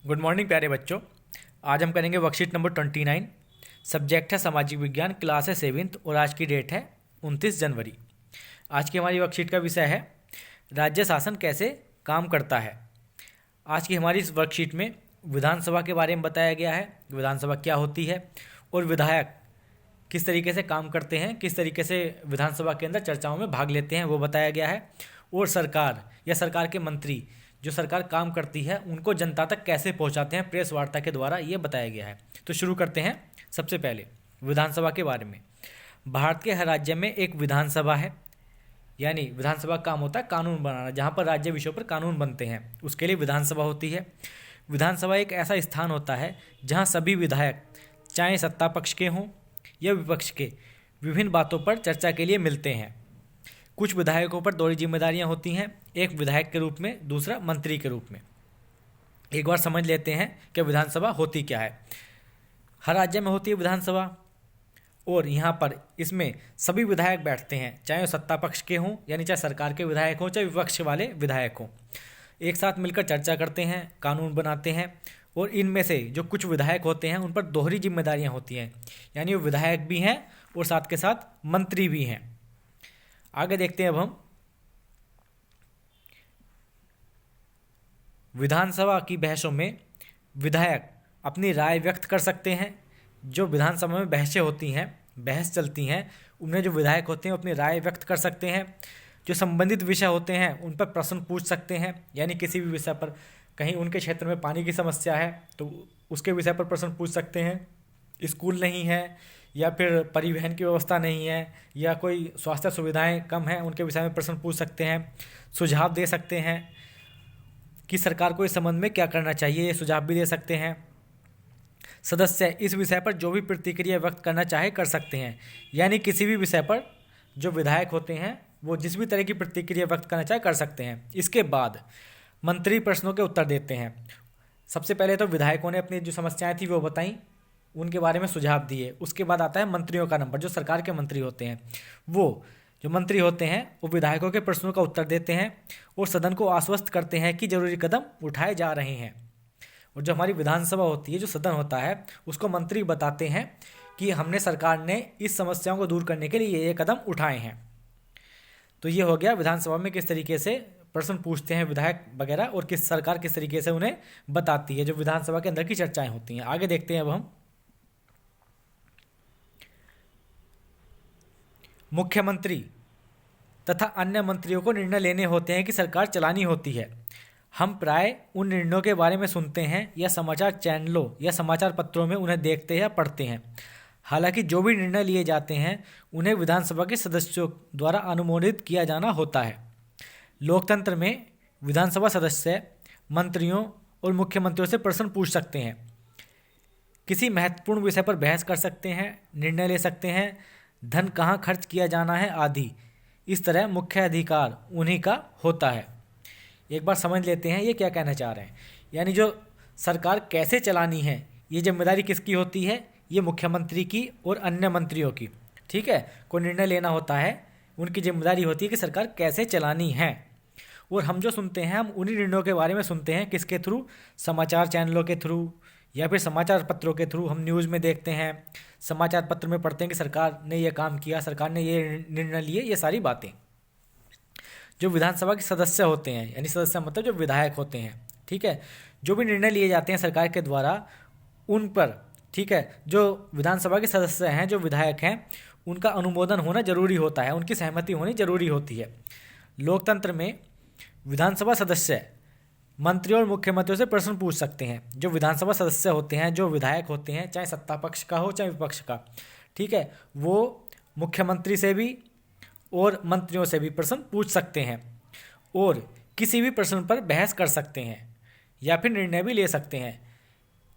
Good morning प्यारे बच्चों। आज हम करेंगे वर्कशीट नंबर 29। सब्जेक्ट है सामाजिक विज्ञान, क्लास है 7th और आज की डेट है 29 जनवरी। आज की हमारी वर्कशीट का विषय है राज्य शासन कैसे काम करता है। आज की हमारी इस वर्कशीट में विधानसभा के बारे में बताया गया है, विधानसभा क्या होती है और विधायक किस तरीके से काम करते हैं, किस तरीके से विधानसभा के अंदर चर्चाओं में भाग लेते हैं वो बताया गया है। और सरकार या सरकार के मंत्री जो सरकार काम करती है उनको जनता तक कैसे पहुंचाते हैं प्रेस वार्ता के द्वारा, ये बताया गया है। तो शुरू करते हैं सबसे पहले विधानसभा के बारे में। भारत के हर राज्य में एक विधानसभा है, यानी विधानसभा का काम होता है कानून बनाना, जहाँ पर राज्य विषयों पर कानून बनते हैं उसके लिए विधानसभा होती है। विधानसभा एक ऐसा स्थान होता है जहाँ सभी विधायक चाहे सत्ता पक्ष के हों या विपक्ष के विभिन्न बातों पर चर्चा के लिए मिलते हैं। कुछ विधायकों पर दो जिम्मेदारियां होती हैं, एक विधायक के रूप में, दूसरा मंत्री के रूप में। एक बार समझ लेते हैं कि विधानसभा होती क्या है। हर राज्य में होती है विधानसभा और यहाँ पर इसमें सभी विधायक बैठते हैं, चाहे वो सत्ता पक्ष के हों यानी चाहे सरकार के विधायक हों चाहे विपक्ष वाले विधायक हों। एक साथ मिलकर चर्चा करते हैं, कानून बनाते हैं और इनमें से जो कुछ विधायक होते हैं उन पर दोहरी जिम्मेदारियां होती हैं, यानी वो विधायक भी हैं और साथ के साथ मंत्री भी हैं। आगे देखते हैं अब हम विधानसभा की बहसों में विधायक अपनी राय व्यक्त कर सकते हैं। जो विधानसभा में बहसें होती हैं, बहस चलती हैं, उनमें जो विधायक होते हैं अपनी राय व्यक्त कर सकते हैं। जो संबंधित विषय होते हैं उन पर प्रश्न पूछ सकते हैं, यानी किसी भी विषय पर, कहीं उनके क्षेत्र में पानी की समस्या है तो उसके विषय पर प्रश्न पूछ सकते हैं, स्कूल नहीं है या फिर परिवहन की व्यवस्था नहीं है या कोई स्वास्थ्य सुविधाएं कम हैं उनके विषय में प्रश्न पूछ सकते हैं। सुझाव दे सकते हैं कि सरकार को इस संबंध में क्या करना चाहिए, ये सुझाव भी दे सकते हैं। सदस्य इस विषय पर जो भी प्रतिक्रिया व्यक्त करना चाहे कर सकते हैं, यानी किसी भी विषय पर जो विधायक होते हैं वो जिस भी तरह की प्रतिक्रिया व्यक्त करना चाहे कर सकते हैं। इसके बाद मंत्री प्रश्नों के उत्तर देते हैं। सबसे पहले तो विधायकों ने अपनी जो समस्याएं थी वो बताई, उनके बारे में सुझाव दिए। उसके बाद आता है मंत्रियों का नंबर। जो सरकार के मंत्री होते हैं, वो जो मंत्री होते हैं वो विधायकों के प्रश्नों का उत्तर देते हैं और सदन को आश्वस्त करते हैं कि जरूरी कदम उठाए जा रहे हैं। और जो हमारी विधानसभा होती है, जो सदन होता है, उसको मंत्री बताते हैं कि हमने सरकार ने इस समस्याओं को दूर करने के लिए ये कदम उठाए हैं। तो ये हो गया विधानसभा में किस तरीके से प्रश्न पूछते हैं विधायक वगैरह और किस सरकार किस तरीके से उन्हें बताती है, जो विधानसभा के अंदर की चर्चाएं होती हैं। आगे देखते हैं अब हम मुख्यमंत्री तथा अन्य मंत्रियों को निर्णय लेने होते हैं कि सरकार चलानी होती है। हम प्राय उन निर्णयों के बारे में सुनते हैं या समाचार चैनलों या समाचार पत्रों में उन्हें देखते या पढ़ते हैं। हालांकि जो भी निर्णय लिए जाते हैं उन्हें विधानसभा के सदस्यों द्वारा अनुमोदित किया जाना होता है। लोकतंत्र में विधानसभा सदस्य मंत्रियों और मुख्यमंत्रियों से प्रश्न पूछ सकते हैं, किसी महत्वपूर्ण विषय पर बहस कर सकते हैं, निर्णय ले सकते हैं, धन कहाँ खर्च किया जाना है आदि। इस तरह मुख्य अधिकार उन्हीं का होता है। एक बार समझ लेते हैं ये क्या कहना चाह रहे हैं। यानी जो सरकार कैसे चलानी है ये जिम्मेदारी किसकी होती है, ये मुख्यमंत्री की और अन्य मंत्रियों की। ठीक है, कोई निर्णय लेना होता है, उनकी जिम्मेदारी होती है कि सरकार कैसे चलानी है। और हम जो सुनते हैं हम उन्हीं निर्णयों के बारे में सुनते हैं, किसके थ्रू, समाचार चैनलों के थ्रू या फिर समाचार पत्रों के थ्रू। हम न्यूज़ में देखते हैं, समाचार पत्र में पढ़ते हैं कि सरकार ने ये काम किया, सरकार ने ये निर्णय लिए, ये सारी बातें। जो विधानसभा के सदस्य होते हैं, यानी सदस्य मतलब जो विधायक होते हैं, ठीक है, जो भी निर्णय लिए जाते हैं सरकार के द्वारा उन पर, ठीक है, जो विधानसभा के सदस्य हैं, जो विधायक हैं, उनका अनुमोदन होना जरूरी होता है, उनकी सहमति होनी जरूरी होती है। लोकतंत्र में विधानसभा सदस्य मंत्री और मुख्यमंत्रियों से प्रश्न पूछ सकते हैं। जो विधानसभा सदस्य होते हैं, जो विधायक होते हैं, चाहे सत्ता पक्ष का हो चाहे विपक्ष का, ठीक है, वो मुख्यमंत्री से भी और मंत्रियों से भी प्रश्न पूछ सकते हैं और किसी भी प्रश्न पर बहस कर सकते हैं या फिर निर्णय भी ले सकते हैं।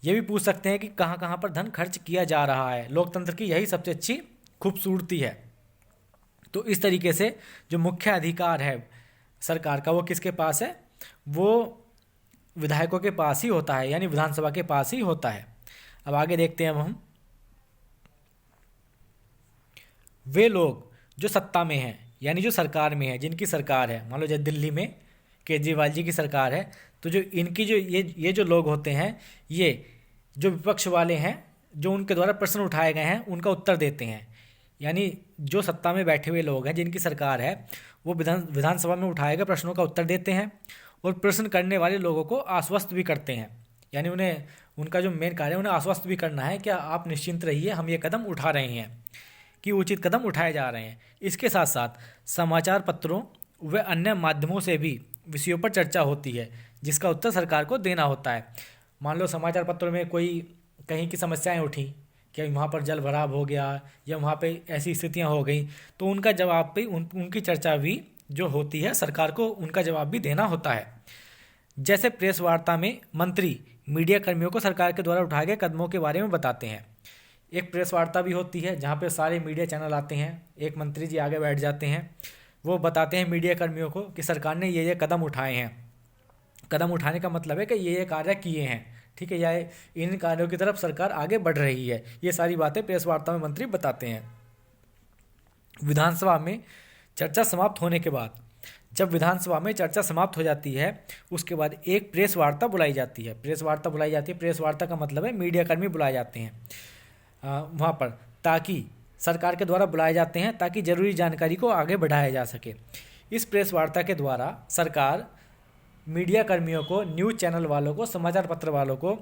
ये भी पूछ सकते हैं कि कहाँ कहाँ पर धन खर्च किया जा रहा है। लोकतंत्र की यही सबसे अच्छी खूबसूरती है। तो इस तरीके से जो मुख्य अधिकार है सरकार का वो किसके पास है, वो विधायकों के पास ही होता है, यानी विधानसभा के पास ही होता है। अब आगे देखते हैं अब हम वे लोग जो सत्ता में हैं, यानी जो सरकार में है, जिनकी सरकार है, मान लो जैसे दिल्ली में केजरीवाल जी की सरकार है, तो जो इनकी जो ये जो लोग होते हैं, ये जो विपक्ष वाले हैं, जो उनके द्वारा प्रश्न उठाए गए हैं उनका उत्तर देते हैं। यानी जो सत्ता में बैठे हुए लोग हैं, जिनकी सरकार है, वो विधानसभा में उठाए गए प्रश्नों का उत्तर देते हैं और प्रश्न करने वाले लोगों को आश्वस्त भी करते हैं। यानी उन्हें, उनका जो मेन कार्य है, उन्हें आश्वस्त भी करना है कि आप निश्चिंत रहिए, हम ये कदम उठा रहे हैं, कि उचित कदम उठाए जा रहे हैं। इसके साथ साथ समाचार पत्रों व अन्य माध्यमों से भी विषयों पर चर्चा होती है, जिसका उत्तर सरकार को देना होता है। मान लो समाचार पत्रों में कोई कहीं की समस्याएं उठी कि वहाँ पर जल भराव हो गया या वहाँ पे ऐसी स्थितियाँ हो गई, तो उनका जवाब भी उनकी चर्चा भी जो होती है, सरकार को उनका जवाब भी देना होता है। जैसे प्रेस वार्ता में मंत्री मीडिया कर्मियों को सरकार के द्वारा उठाए गए कदमों के बारे में बताते हैं। एक प्रेस वार्ता भी होती है जहाँ पे सारे मीडिया चैनल आते हैं, एक मंत्री जी आगे बैठ जाते हैं, वो बताते हैं मीडिया कर्मियों को कि सरकार ने ये कदम उठाए हैं। कदम उठाने का मतलब है कि ये कार्य किए हैं, ठीक है, या इन कार्यों की तरफ सरकार आगे बढ़ रही है। ये सारी बातें प्रेस वार्ता में मंत्री बताते हैं। विधानसभा में चर्चा समाप्त होने के बाद, जब विधानसभा में चर्चा समाप्त हो जाती है, उसके बाद एक प्रेस वार्ता बुलाई जाती है। प्रेस वार्ता बुलाई जाती है, प्रेस वार्ता का मतलब है मीडिया कर्मी बुलाए जाते हैं वहाँ पर, ताकि सरकार के द्वारा बुलाए जाते हैं ताकि ज़रूरी जानकारी को आगे बढ़ाया जा सके। इस प्रेस वार्ता के द्वारा सरकार मीडिया कर्मियों को, न्यूज़ चैनल वालों को, समाचार पत्र वालों को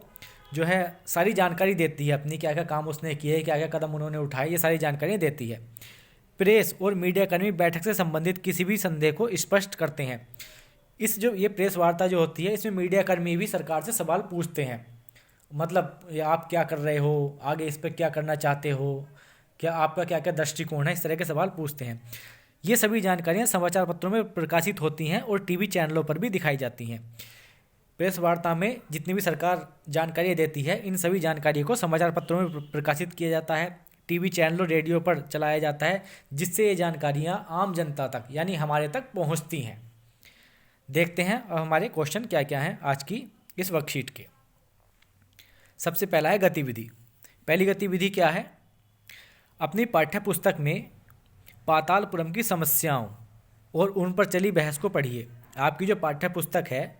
जो है सारी जानकारी देती है, अपनी क्या क्या काम उसने किए, क्या क्या कदम उन्होंने उठाए, ये सारी जानकारियाँ देती है। प्रेस और मीडिया कर्मी बैठक से संबंधित किसी भी संदेह को स्पष्ट करते हैं। ये प्रेस वार्ता जो होती है, इसमें मीडिया कर्मी भी सरकार से सवाल पूछते हैं, मतलब आप क्या कर रहे हो, आगे इस पर क्या करना चाहते हो, क्या आपका क्या क्या दृष्टिकोण है, इस तरह के सवाल पूछते हैं। ये सभी जानकारियाँ समाचार पत्रों में प्रकाशित होती हैं और टीवी चैनलों पर भी दिखाई जाती हैं। प्रेस वार्ता में जितनी भी सरकार जानकारियाँ देती है, इन सभी जानकारियों को समाचार पत्रों में प्रकाशित किया जाता है, टीवी चैनलों, रेडियो पर चलाया जाता है, जिससे ये जानकारियाँ आम जनता तक, यानी हमारे तक पहुँचती हैं। देखते हैं अब हमारे क्वेश्चन क्या क्या हैं आज की इस वर्कशीट के। सबसे पहला है गतिविधि। पहली गतिविधि क्या है? अपनी पाठ्य पुस्तक में पातालपुरम की समस्याओं और उन पर चली बहस को पढ़िए। आपकी जो पाठ्य पुस्तक है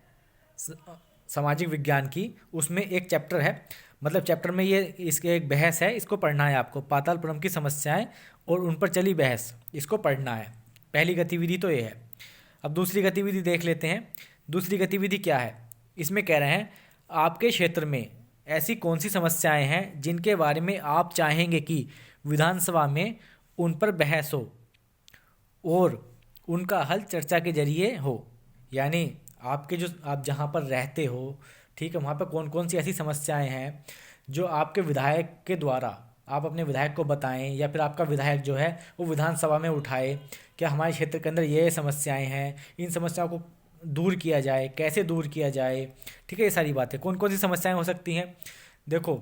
सामाजिक विज्ञान की, उसमें एक चैप्टर है, मतलब चैप्टर में ये इसके एक बहस है, इसको पढ़ना है आपको। पातालपुरम की समस्याएं और उन पर चली बहस, इसको पढ़ना है। पहली गतिविधि तो ये है। अब दूसरी गतिविधि देख लेते हैं। दूसरी गतिविधि क्या है? इसमें कह रहे हैं आपके क्षेत्र में ऐसी कौन सी समस्याएं हैं जिनके बारे में आप चाहेंगे कि विधानसभा में उन पर बहस हो और उनका हल चर्चा के जरिए हो। यानी आपके जो आप जहाँ पर रहते हो, ठीक है, वहाँ पर कौन कौन सी ऐसी समस्याएं हैं जो आपके विधायक के द्वारा आप अपने विधायक को बताएं, या फिर आपका विधायक जो है वो विधानसभा में उठाए, क्या हमारे क्षेत्र के अंदर ये समस्याएं हैं, इन समस्याओं को दूर किया जाए, कैसे दूर किया जाए, ठीक है। ये सारी बातें, कौन कौन सी समस्याएं हो सकती हैं? देखो,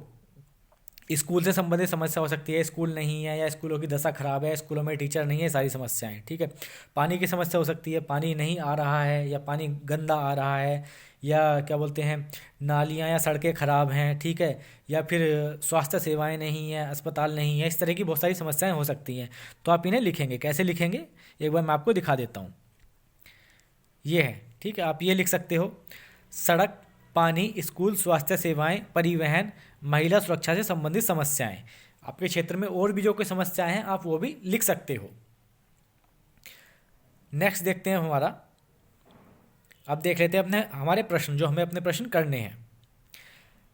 स्कूल से संबंधित समस्या हो सकती है, स्कूल नहीं है या स्कूलों की दशा खराब है, स्कूलों में टीचर नहीं है, सारी समस्याएं, ठीक है। पानी की समस्या हो सकती है, पानी नहीं आ रहा है या पानी गंदा आ रहा है, या क्या बोलते हैं, नालियाँ या सड़कें ख़राब हैं, ठीक है, या फिर स्वास्थ्य सेवाएं नहीं हैं, अस्पताल नहीं है, इस तरह की बहुत सारी समस्याएं हो सकती हैं। तो आप इन्हें लिखेंगे। कैसे लिखेंगे एक बार मैं आपको दिखा देता हूँ। ये है, ठीक है, आप ये लिख सकते हो, सड़क, पानी, स्कूल, स्वास्थ्य सेवाएं, परिवहन, महिला सुरक्षा से संबंधित समस्याएं। आपके क्षेत्र में और भी जो कोई समस्याएं हैं आप वो भी लिख सकते हो। नेक्स्ट देखते हैं हमारा। अब देख लेते हैं हमारे प्रश्न, जो हमें अपने प्रश्न करने हैं।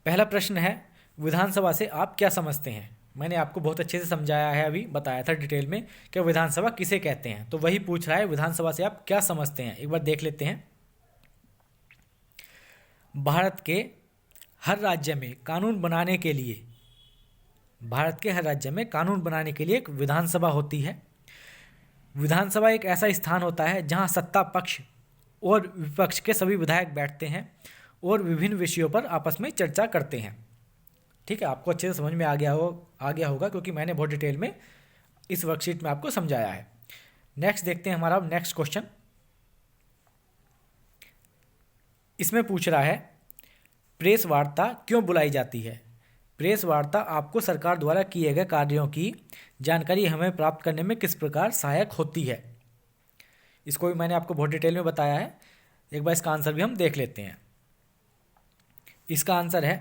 पहला प्रश्न है, विधानसभा से आप क्या समझते हैं? मैंने आपको बहुत अच्छे से समझाया है, अभी बताया था डिटेल में कि विधानसभा किसे कहते हैं। तो वही पूछ रहा है, विधानसभा से आप क्या समझते हैं, एक बार देख लेते हैं। भारत के हर राज्य में कानून बनाने के लिए, भारत के हर राज्य में कानून बनाने के लिए एक विधानसभा होती है। विधानसभा एक ऐसा स्थान होता है जहां सत्ता पक्ष और विपक्ष के सभी विधायक बैठते हैं और विभिन्न विषयों पर आपस में चर्चा करते हैं। ठीक है, आपको अच्छे से समझ में आ गया होगा क्योंकि मैंने बहुत डिटेल में इस वर्कशीट में आपको समझाया है। नेक्स्ट देखते हैं हमारा नेक्स्ट क्वेश्चन। इसमें पूछ रहा है, प्रेस वार्ता क्यों बुलाई जाती है? प्रेस वार्ता आपको सरकार द्वारा किए गए कार्यों की जानकारी हमें प्राप्त करने में किस प्रकार सहायक होती है? इसको भी मैंने आपको बहुत डिटेल में बताया है। एक बार इसका आंसर भी हम देख लेते हैं। इसका आंसर है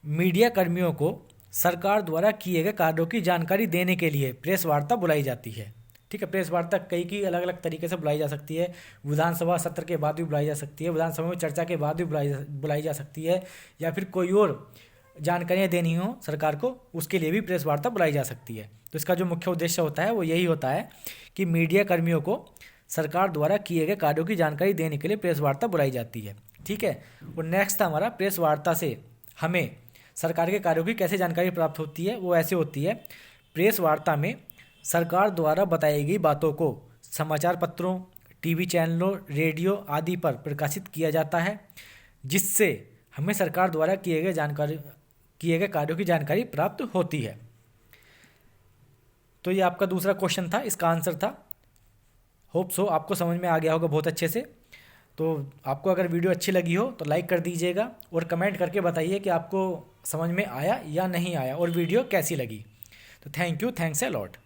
मीडिया कर्मियों को सरकार द्वारा किए गए कार्यों की जानकारी देने के लिए प्रेस वार्ता बुलाई जाती है। ठीक है, प्रेस वार्ता कई अलग अलग तरीके से बुलाई जा सकती है। विधानसभा सत्र के बाद भी बुलाई जा सकती है, विधानसभा में चर्चा के बाद भी बुलाई जा सकती है, या फिर कोई और जानकारियाँ देनी हो सरकार को उसके लिए भी प्रेस वार्ता बुलाई जा सकती है। तो इसका जो मुख्य उद्देश्य होता है वो यही होता है कि मीडिया कर्मियों को सरकार द्वारा किए गए कार्यों की जानकारी देने के लिए प्रेस वार्ता बुलाई जाती है। ठीक है, और नेक्स्ट था हमारा प्रेस वार्ता से हमें सरकार के कार्यों की कैसे जानकारी प्राप्त होती है। वो ऐसे होती है, प्रेस वार्ता में सरकार द्वारा बताई गई बातों को समाचार पत्रों, टीवी चैनलों, रेडियो आदि पर प्रकाशित किया जाता है, जिससे हमें सरकार द्वारा किए गए कार्यों की जानकारी प्राप्त होती है। तो ये आपका दूसरा क्वेश्चन था, इसका आंसर था। होप सो आपको समझ में आ गया होगा बहुत अच्छे से। तो आपको अगर वीडियो अच्छी लगी हो तो लाइक कर दीजिएगा और कमेंट करके बताइए कि आपको समझ में आया या नहीं आया और वीडियो कैसी लगी। तो thank you, thanks a lot.